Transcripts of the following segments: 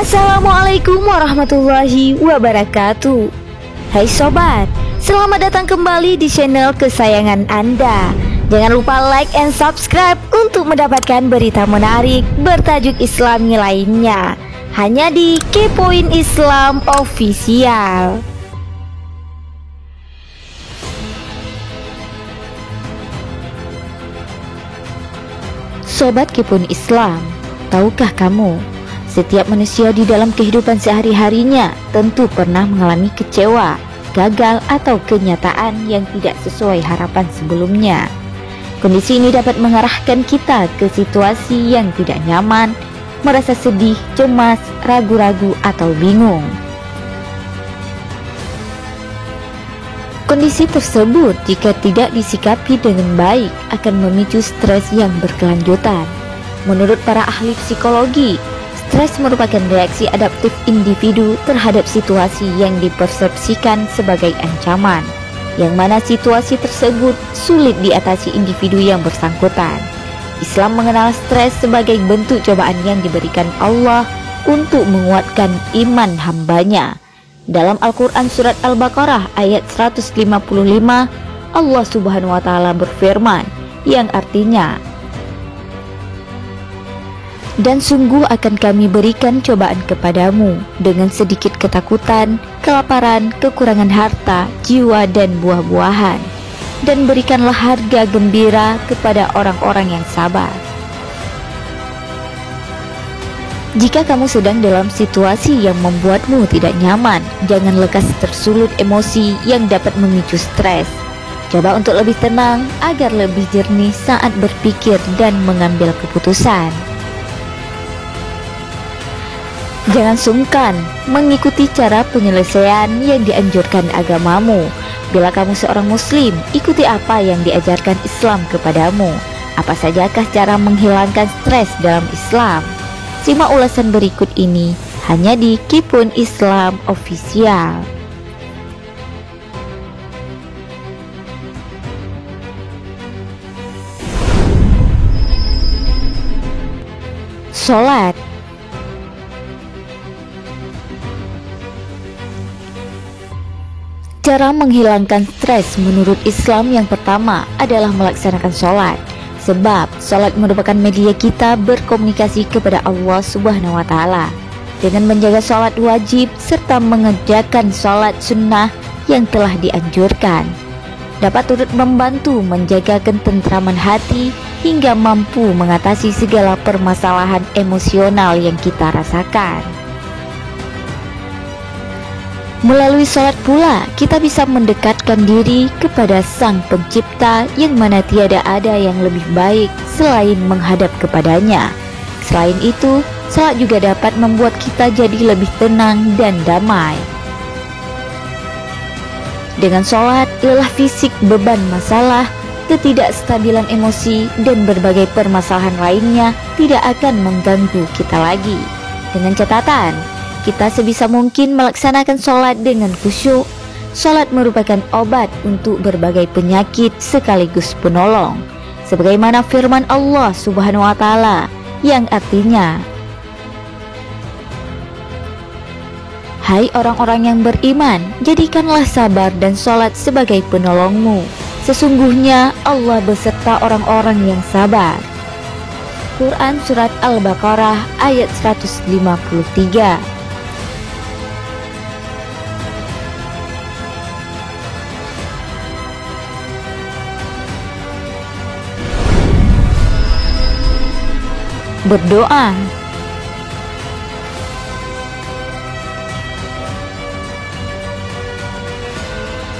Assalamualaikum warahmatullahi wabarakatuh. Hai sobat, selamat datang kembali di channel kesayangan Anda. Jangan lupa like and subscribe untuk mendapatkan berita menarik bertajuk Islami lainnya hanya di Kepoin Islam Official. Sobat Kepoin Islam, tahukah kamu, setiap manusia di dalam kehidupan sehari-harinya tentu pernah mengalami kecewa, gagal, atau kenyataan yang tidak sesuai harapan sebelumnya. Kondisi ini dapat mengarahkan kita ke situasi yang tidak nyaman, merasa sedih, cemas, ragu-ragu, atau bingung. Kondisi tersebut jika tidak disikapi dengan baik akan memicu stres yang berkelanjutan. Menurut para ahli psikologi, stres merupakan reaksi adaptif individu terhadap situasi yang dipersepsikan sebagai ancaman, yang mana situasi tersebut sulit diatasi individu yang bersangkutan. Islam mengenal stres sebagai bentuk cobaan yang diberikan Allah untuk menguatkan iman hambanya. Dalam Al-Quran Surat Al-Baqarah ayat 155, Allah Subhanahu wa Ta'ala berfirman, yang artinya, "Dan sungguh akan kami berikan cobaan kepadamu dengan sedikit ketakutan, kelaparan, kekurangan harta, jiwa, dan buah-buahan. Dan berikanlah harga gembira kepada orang-orang yang sabar." Jika kamu sedang dalam situasi yang membuatmu tidak nyaman, jangan lekas tersulut emosi yang dapat memicu stres. Coba untuk lebih tenang agar lebih jernih saat berpikir dan mengambil keputusan. Jangan sungkan mengikuti cara penyelesaian yang dianjurkan agamamu. Bila kamu seorang muslim, ikuti apa yang diajarkan Islam kepadamu. Apa sajakah cara menghilangkan stres dalam Islam? Simak ulasan berikut ini hanya di Kepoin Islam Official. Sholat. Cara menghilangkan stres menurut Islam yang pertama adalah melaksanakan sholat. Sebab sholat merupakan media kita berkomunikasi kepada Allah Subhanahu wa Ta'ala. Dengan menjaga sholat wajib serta mengerjakan sholat sunnah yang telah dianjurkan, dapat turut membantu menjaga ketentraman hati hingga mampu mengatasi segala permasalahan emosional yang kita rasakan. Melalui sholat pula, kita bisa mendekatkan diri kepada Sang Pencipta yang mana tiada ada yang lebih baik selain menghadap kepadanya. Selain itu, sholat juga dapat membuat kita jadi lebih tenang dan damai. Dengan sholat, lelah fisik, beban masalah, ketidakstabilan emosi, dan berbagai permasalahan lainnya tidak akan mengganggu kita lagi. Dengan catatan, kita sebisa mungkin melaksanakan sholat dengan khusyuk. Sholat merupakan obat untuk berbagai penyakit sekaligus penolong, sebagaimana firman Allah Subhanahu wa Ta'ala yang artinya, "Hai orang-orang yang beriman, jadikanlah sabar dan sholat sebagai penolongmu. Sesungguhnya Allah beserta orang-orang yang sabar." Quran Surat Al-Baqarah ayat 153. Berdoa.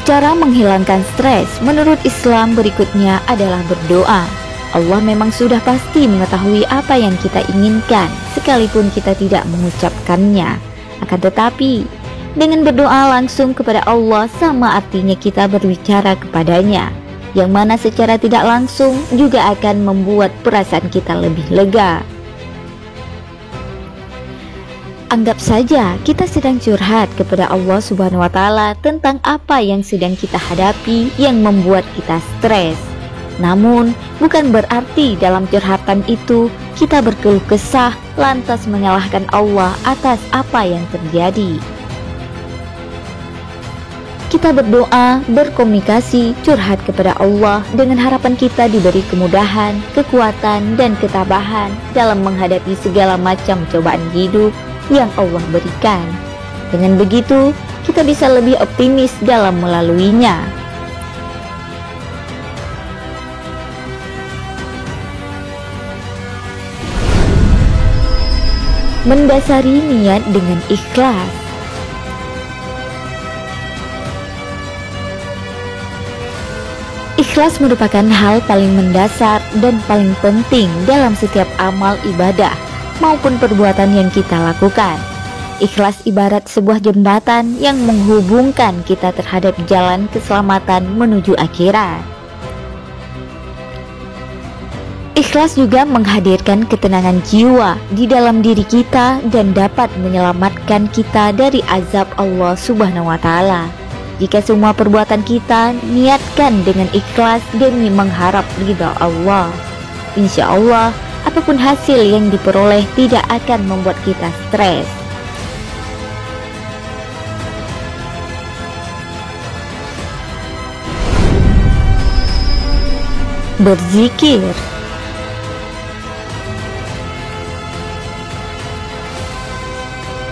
Cara menghilangkan stres menurut Islam berikutnya adalah berdoa. Allah memang sudah pasti mengetahui apa yang kita inginkan, sekalipun kita tidak mengucapkannya. Akan tetapi, dengan berdoa langsung kepada Allah sama artinya kita berbicara kepadanya, yang mana secara tidak langsung juga akan membuat perasaan kita lebih lega. Anggap saja kita sedang curhat kepada Allah Subhanahu wa Ta'ala tentang apa yang sedang kita hadapi yang membuat kita stres. Namun, bukan berarti dalam curhatan itu kita berkeluh kesah lantas menyalahkan Allah atas apa yang terjadi. Kita berdoa, berkomunikasi, curhat kepada Allah dengan harapan kita diberi kemudahan, kekuatan, dan ketabahan dalam menghadapi segala macam cobaan hidup yang Allah berikan. Dengan begitu, kita bisa lebih optimis dalam melaluinya. Mendasari niat dengan ikhlas. Ikhlas merupakan hal paling mendasar dan paling penting dalam setiap amal ibadah maupun perbuatan yang kita lakukan. Ikhlas ibarat sebuah jembatan yang menghubungkan kita terhadap jalan keselamatan menuju akhirat. Ikhlas juga menghadirkan ketenangan jiwa di dalam diri kita dan dapat menyelamatkan kita dari azab Allah Subhanahu wa Ta'ala. Jika semua perbuatan kita niatkan dengan ikhlas demi mengharap ridha Allah, insya Allah apapun hasil yang diperoleh tidak akan membuat kita stres. Berzikir.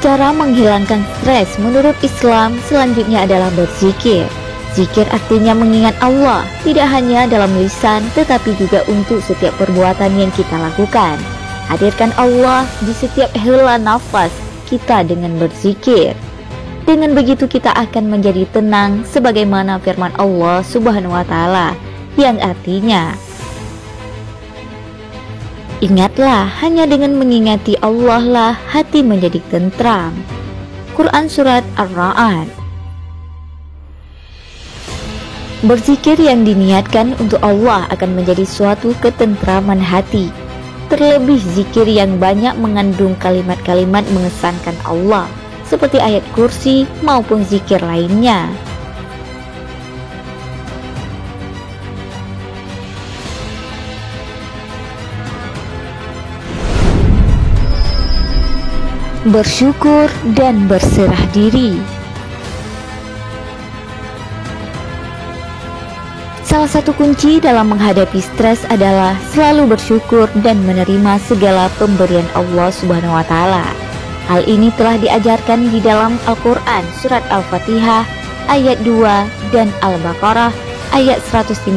Cara menghilangkan stres menurut Islam selanjutnya adalah berzikir. Zikir artinya mengingat Allah, tidak hanya dalam lisan tetapi juga untuk setiap perbuatan yang kita lakukan. Hadirkan Allah di setiap hela nafas kita dengan berzikir. Dengan begitu kita akan menjadi tenang sebagaimana firman Allah Subhanahu wa Ta'ala yang artinya, ingatlah, hanya dengan mengingati Allah lah hati menjadi tentram. Quran Surat Ar-Ra'd. Berzikir yang diniatkan untuk Allah akan menjadi suatu ketentraman hati. Terlebih zikir yang banyak mengandung kalimat-kalimat mengesankan Allah, seperti ayat kursi maupun zikir lainnya. Bersyukur dan berserah diri. Salah satu kunci dalam menghadapi stres adalah selalu bersyukur dan menerima segala pemberian Allah Subhanahu wa Ta'ala. Hal ini telah diajarkan di dalam Al-Quran Surat Al-Fatihah ayat 2 dan Al-Baqarah ayat 156,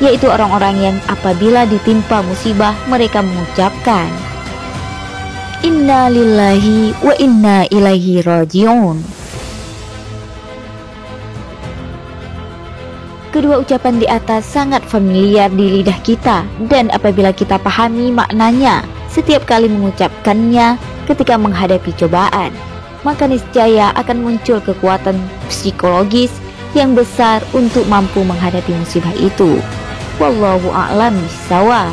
yaitu orang-orang yang apabila ditimpa musibah mereka mengucapkan, Inna lillahi wa inna ilaihi raji'un. Kedua ucapan di atas sangat familiar di lidah kita, dan apabila kita pahami maknanya setiap kali mengucapkannya ketika menghadapi cobaan, maka niscaya akan muncul kekuatan psikologis yang besar untuk mampu menghadapi musibah itu. Wallahu a'lam bishawab.